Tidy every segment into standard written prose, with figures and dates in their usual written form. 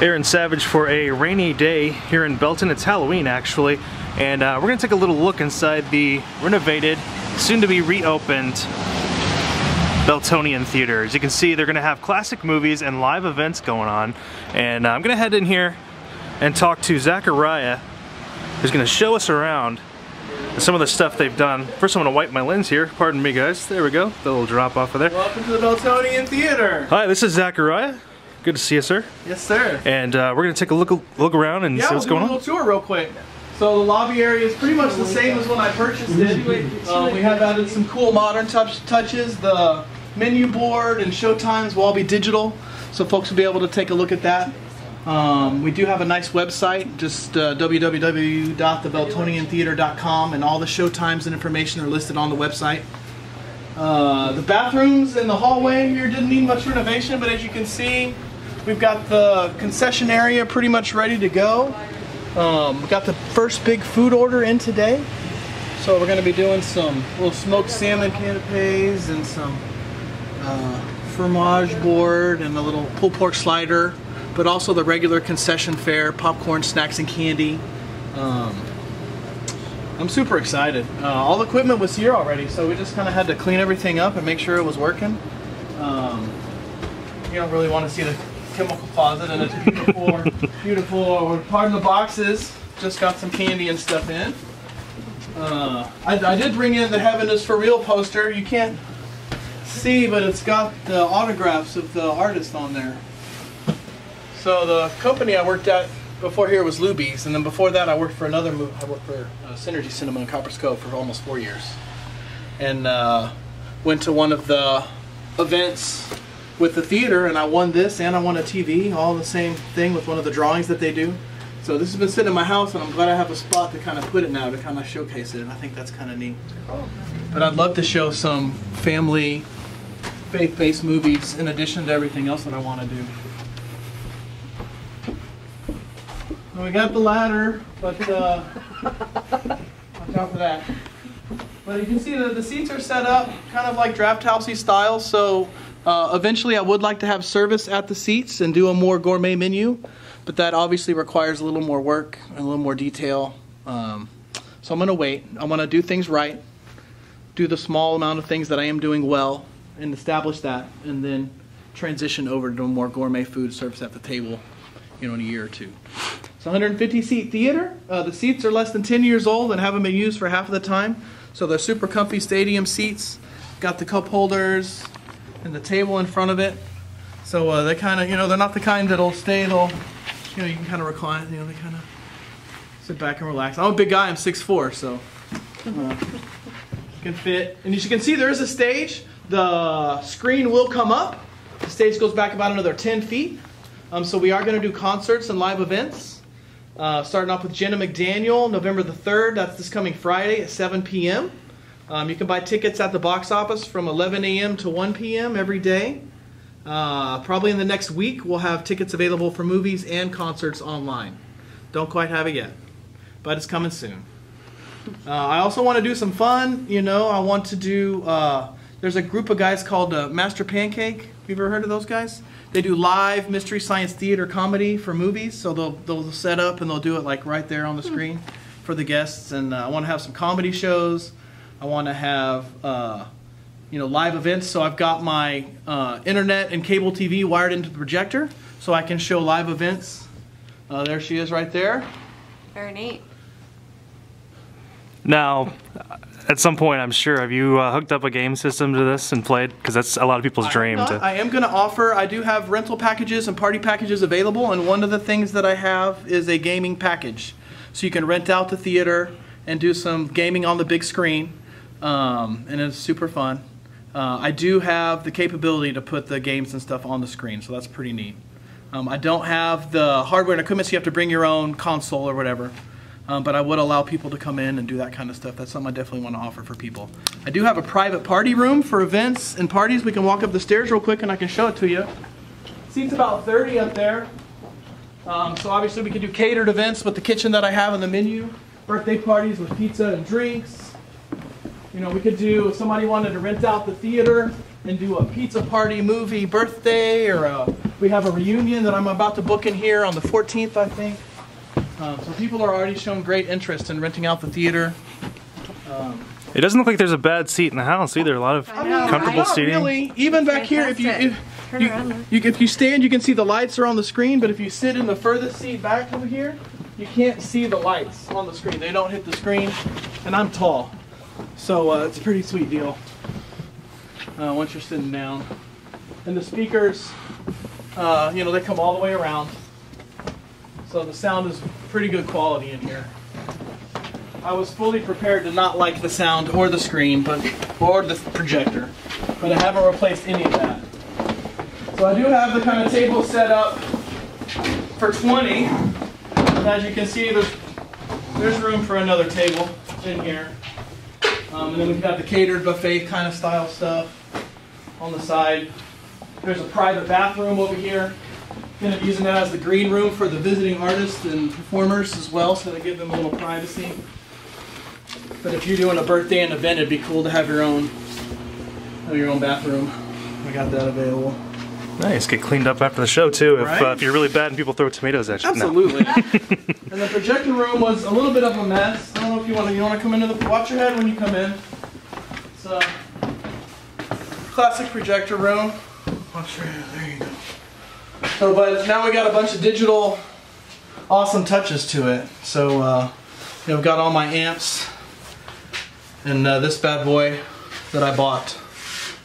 Aaron Savage for a rainy day here in Belton. It's Halloween actually, and we're going to take a little look inside the renovated, soon to be reopened Beltonian Theater. As you can see, they're going to have classic movies and live events going on, and I'm going to head in here and talk to Zachariah, who's going to show us around some of the stuff they've done. First, I'm going to wipe my lens here. Pardon me, guys. There we go. The little drop off of there. Welcome to the Beltonian Theater. Hi, this is Zachariah. Good to see you, sir. Yes, sir. And we're going to take a look around and see what's going on. Yeah, we'll do a little tour real quick. So the lobby area is pretty much the same as when I purchased it. We have added some cool modern touches. The menu board and show times will all be digital, so folks will be able to take a look at that. We do have a nice website, just www.thebeltoniantheater.com, and all the show times and information are listed on the website. The bathrooms in the hallway here didn't need much renovation, but as you can see, we've got the concession area pretty much ready to go. We got the first big food order in today, so we're going to be doing some little smoked salmon canapes and some fromage board and a little pulled pork slider, but also the regular concession fare, popcorn, snacks, and candy. I'm super excited. All the equipment was here already, so we just kind of had to clean everything up and make sure it was working. You don't really want to see the chemical closet, and it's beautiful, beautiful. Pardon the boxes. Just got some candy and stuff in. I did bring in the Heaven is for Real poster. You can't see, but it's got the autographs of the artists on there. So the company I worked at before here was Luby's, and then before that I worked for another movie. I worked for Synergy Cinema in Copper's Cove for almost 4 years, and went to one of the events with the theater, and I won this and I won a TV, all the same thing with one of the drawings that they do. So this has been sitting in my house, and I'm glad I have a spot to kind of put it now to kind of showcase it, and I think that's kind of neat. But I'd love to show some family, faith-based movies in addition to everything else that I want to do. We got the ladder, but watch out for that. But you can see that the seats are set up kind of like draft housey style, so eventually I would like to have service at the seats and do a more gourmet menu, but that obviously requires a little more work and a little more detail. So I'm going to wait. I want to do things right, do the small amount of things that I am doing well, and establish that, and then transition over to a more gourmet food service at the table, in a year or two. It's a 150-seat theater. The seats are less than 10 years old and haven't been used for half of the time, so they're super comfy stadium seats. Got the cup holders and the table in front of it, so they kind of, they're not the kind that'll stay. They'll, you can kind of recline. They kind of sit back and relax. I'm a big guy. I'm 6'4", so can fit. And as you can see, there is a stage. The screen will come up. The stage goes back about another 10 feet. So we are going to do concerts and live events. Starting off with Jenna McDaniel, November the 3rd. That's this coming Friday at 7 p.m. You can buy tickets at the box office from 11 a.m. to 1 p.m. every day. Probably in the next week we'll have tickets available for movies and concerts online. Don't quite have it yet, but it's coming soon. I also want to do some fun. I want to do, there's a group of guys called Master Pancake. Have you ever heard of those guys? They do live mystery science theater comedy for movies, so they'll set up and they'll do it like right there on the screen for the guests. And I want to have some comedy shows. I want to have live events. So I've got my internet and cable TV wired into the projector, so I can show live events. There she is right there. Very neat. Now, at some point, I'm sure, have you hooked up a game system to this and played? Because that's a lot of people's dream. I am going to offer, I do have rental packages and party packages available, and one of the things that I have is a gaming package. So you can rent out the theater and do some gaming on the big screen, and it's super fun. I do have the capability to put the games and stuff on the screen, so that's pretty neat. I don't have the hardware and equipment, so you have to bring your own console or whatever. But I would allow people to come in and do that kind of stuff. That's something I definitely want to offer for people. I do have a private party room for events and parties. We can walk up the stairs real quick and I can show it to you. Seats about 30 up there. So obviously we can do catered events with the kitchen that I have on the menu. Birthday parties with pizza and drinks. We could do, if somebody wanted to rent out the theater and do a pizza party, movie, birthday, or we have a reunion that I'm about to book in here on the 14th, I think. So people are already showing great interest in renting out the theater. It doesn't look like there's a bad seat in the house either. A lot of comfortable seating. Really. Even back here, if you stand, you can see the lights are on the screen. But if you sit in the furthest seat back over here, you can't see the lights on the screen. They don't hit the screen, and I'm tall, so it's a pretty sweet deal. Once you're sitting down, and the speakers, you know, they come all the way around, so the sound is pretty good quality in here. I was fully prepared to not like the sound or the screen, or the projector, but I haven't replaced any of that. So I do have the kind of table set up for 20. And as you can see, there's room for another table in here. And then we've got the catered buffet kind of style stuff on the side. There's a private bathroom over here. Going to be using that as the green room for the visiting artists and performers as well, so to give them a little privacy. But if you're doing a birthday and event, it'd be cool to have your own bathroom. We got that available. Nice, get cleaned up after the show too. Right? If you're really bad and people throw tomatoes at you. Absolutely. No. And the projector room was a little bit of a mess. I don't know if you want to come into the. Watch your head when you come in. It's a classic projector room. Watch your head. There you go. So, but now we got a bunch of digital, awesome touches to it. So, you know, I've got all my amps and this bad boy that I bought.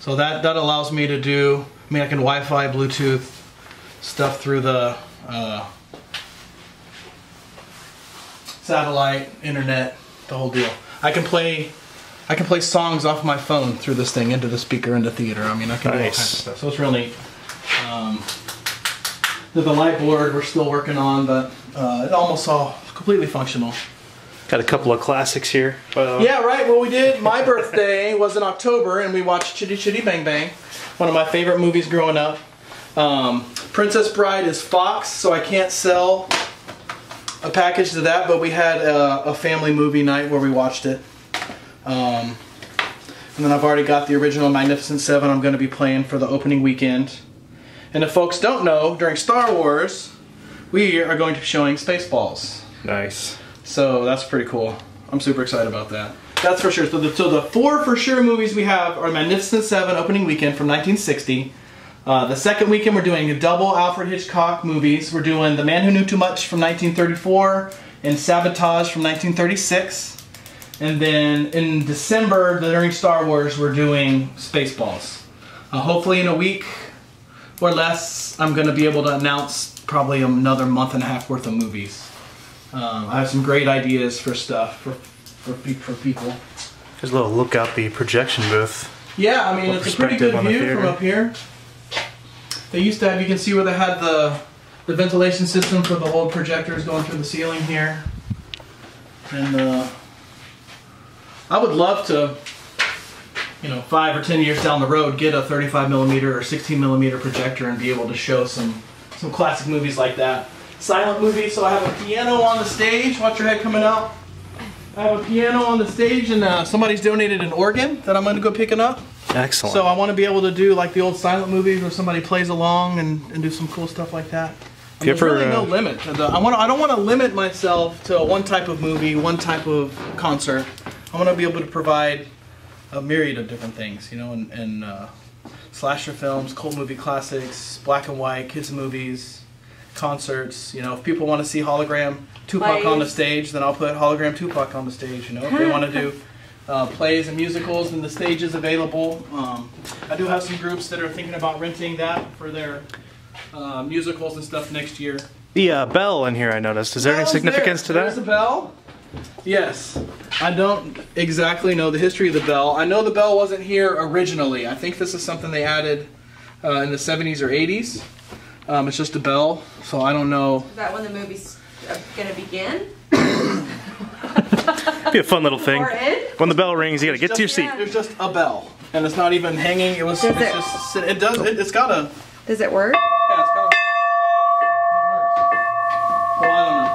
So that allows me to do. I mean, I can Wi-Fi, Bluetooth stuff through the satellite, internet, the whole deal. I can play songs off my phone through this thing into the speaker in the theater. I mean, I can do all kinds of stuff. So it's real neat. The light board we're still working on, but it almost all completely functional. Got a couple of classics here. Yeah, right. Well, we did. My birthday was in October, and we watched Chitty Chitty Bang Bang. One of my favorite movies growing up. Princess Bride is Fox, so I can't sell a package to that, but we had a family movie night where we watched it. And then I've already got the original Magnificent Seven I'm going to be playing for the opening weekend. And if folks don't know, during Star Wars, we are going to be showing Spaceballs. Nice. So that's pretty cool. I'm super excited about that. That's for sure. So the four for sure movies we have are Magnificent Seven opening weekend from 1960. The second weekend we're doing a double Alfred Hitchcock movies. We're doing The Man Who Knew Too Much from 1934 and Sabotage from 1936. And then in December during Star Wars we're doing Spaceballs. Hopefully in a week or less I'm going to be able to announce probably another month and a half worth of movies. I have some great ideas for stuff for people. There's a little look out the projection booth. Yeah, I mean, it's a pretty good view from up here. They used to have, you can see where they had the ventilation system for the old projectors going through the ceiling here. And I would love to, you know, 5 or 10 years down the road, get a 35mm or 16mm projector and be able to show some classic movies like that. Silent movies, so I have a piano on the stage. Watch your head coming out. I have a piano on the stage, and somebody's donated an organ that I'm going to go picking up. Excellent. So I want to be able to do like the old silent movies where somebody plays along and do some cool stuff like that. There's really no limit. I don't want to limit myself to one type of movie, one type of concert. I want to be able to provide a myriad of different things, you know, and slasher films, cult movie classics, black and white, kids movies, concerts. You know, if people want to see hologram Tupac on the stage, then I'll put hologram Tupac on the stage. You know, if they want to do plays and musicals, then the stage is available. I do have some groups that are thinking about renting that for their musicals and stuff next year. The bell in here I noticed. Is there any significance to that? There's a bell. Yes. I don't exactly know the history of the bell. I know the bell wasn't here originally. I think this is something they added in the 70s or 80s. It's just a bell, so I don't know. Is that when the movie's going to begin? Be a fun little thing. When the bell rings, you gotta get to your seat. There's just a bell, and it's not even hanging. It was. It's got a. Does it work? Yeah, it's got a. It works. Well, I don't know.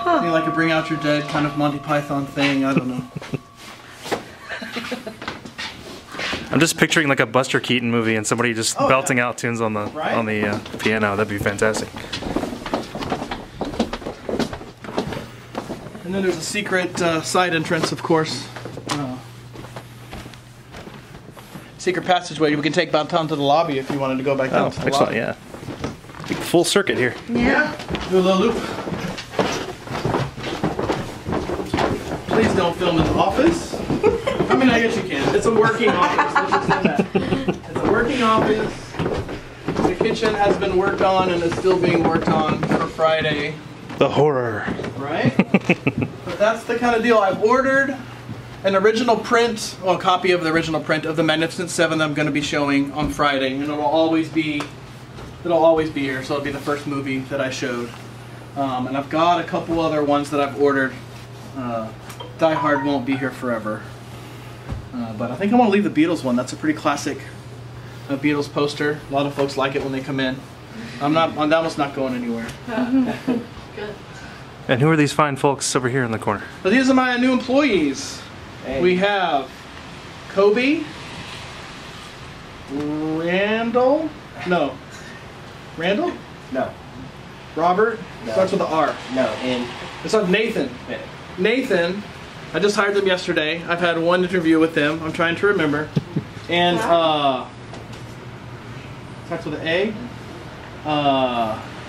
Huh. Maybe like a Bring Out Your Dead kind of Monty Python thing. I don't know. I'm just picturing like a Buster Keaton movie and somebody just belting out tunes on the Right? piano. That'd be fantastic. And then there's a secret side entrance, of course. Secret passageway. We can take back down to the lobby if you wanted to go back down to the excellent, lobby. yeah. Big full circuit here. Yeah. Do a little loop. Please don't film in the office. I mean, I guess you can. It's a working office. Let's just say that. It's a working office. The kitchen has been worked on and is still being worked on for Friday. The horror. Right? But that's the kind of deal. I've ordered an original print, well, a copy of the original print of the Magnificent Seven that I'm going to be showing on Friday, and it'll always be here. So it'll be the first movie that I showed. And I've got a couple other ones that I've ordered. Die Hard won't be here forever. But I think I want to leave the Beatles one. That's a pretty classic Beatles poster. A lot of folks like it when they come in. That one's not going anywhere. Good. And who are these fine folks over here in the corner? So these are my new employees. Hey. We have Kobe, Randall, no, Randall, No, Robert, No. starts with an R. no, and It's on Nathan. Nathan, I just hired them yesterday. I've had one interview with them. I'm trying to remember. And starts with an A.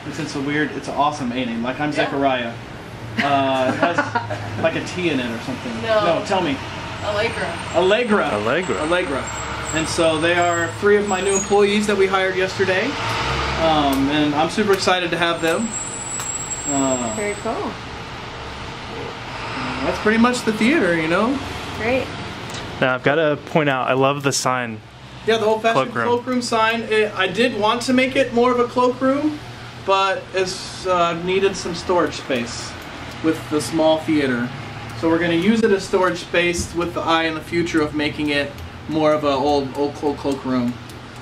It's a weird, it's an awesome A name. Like I'm Zachariah. It has like a T in it or something. No. Tell me. Allegra. Allegra. And so they are 3 of my new employees that we hired yesterday. And I'm super excited to have them. Very cool. That's pretty much the theater, you know? Great. Now I've got to point out, I love the sign. Yeah, the old-fashioned Cloakroom. cloakroom sign. I did want to make it more of a cloakroom, but it's needed some storage space with the small theater. So we're going to use it as storage space with the eye in the future of making it more of an old cloakroom.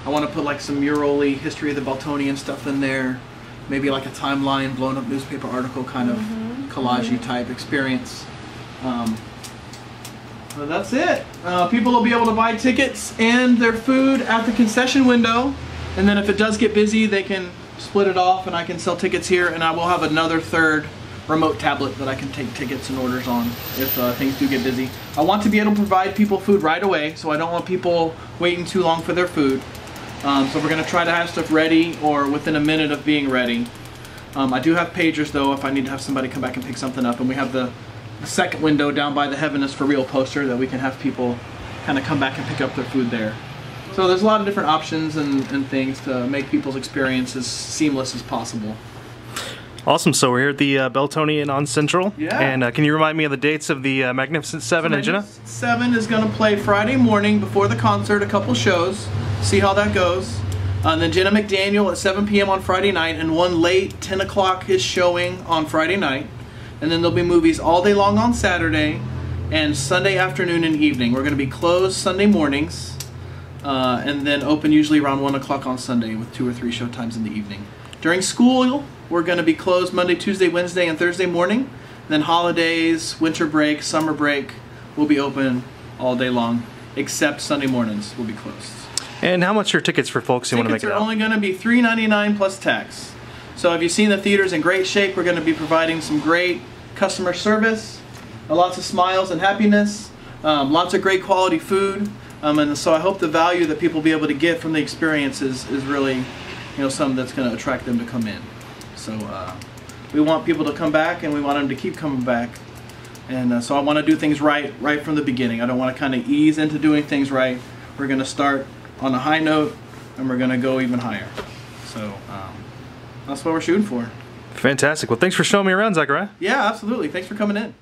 I want to put like some mural-y history of the Beltonian stuff in there. Maybe like a timeline, blown up newspaper article kind of collage-y type experience. So that's it. People will be able to buy tickets and their food at the concession window. And then if it does get busy, they can split it off and I can sell tickets here. And I will have another third remote tablet that I can take tickets and orders on if things do get busy. I want to be able to provide people food right away, so I don't want people waiting too long for their food. So we're going to try to have stuff ready or within a minute of being ready. I do have pagers though if I need to have somebody come back and pick something up, and we have the second window down by the Heaven is for Real poster that we can have people kind of come back and pick up their food there. So there's a lot of different options and things to make people's experience as seamless as possible. Awesome. So we're here at the Beltonian on Central. Yeah. And can you remind me of the dates of the Magnificent Seven and Jenna? Seven is going to play Friday morning before the concert, a couple shows. See how that goes. And then Jenna McDaniel at 7 p.m. on Friday night, and one late 10 o'clock is showing on Friday night. And then there'll be movies all day long on Saturday and Sunday afternoon and evening. We're going to be closed Sunday mornings and then open usually around 1 o'clock on Sunday with 2 or 3 show times in the evening. During school, we're going to be closed Monday, Tuesday, Wednesday, and Thursday morning. And then holidays, winter break, summer break, will be open all day long, except Sunday mornings will be closed. And how much are tickets for folks who want to make it Tickets are out? only going to be $3.99 plus tax. So if you've seen the theater's in great shape, we're going to be providing some great customer service, lots of smiles and happiness, lots of great quality food, and so I hope the value that people will be able to get from the experience is really, something that's going to attract them to come in. So we want people to come back, and we want them to keep coming back, and so I want to do things right from the beginning. I don't want to kind of ease into doing things right. We're going to start on a high note, and we're going to go even higher. So that's what we're shooting for. Fantastic. Well, thanks for showing me around, Zachariah. Yeah, absolutely. Thanks for coming in.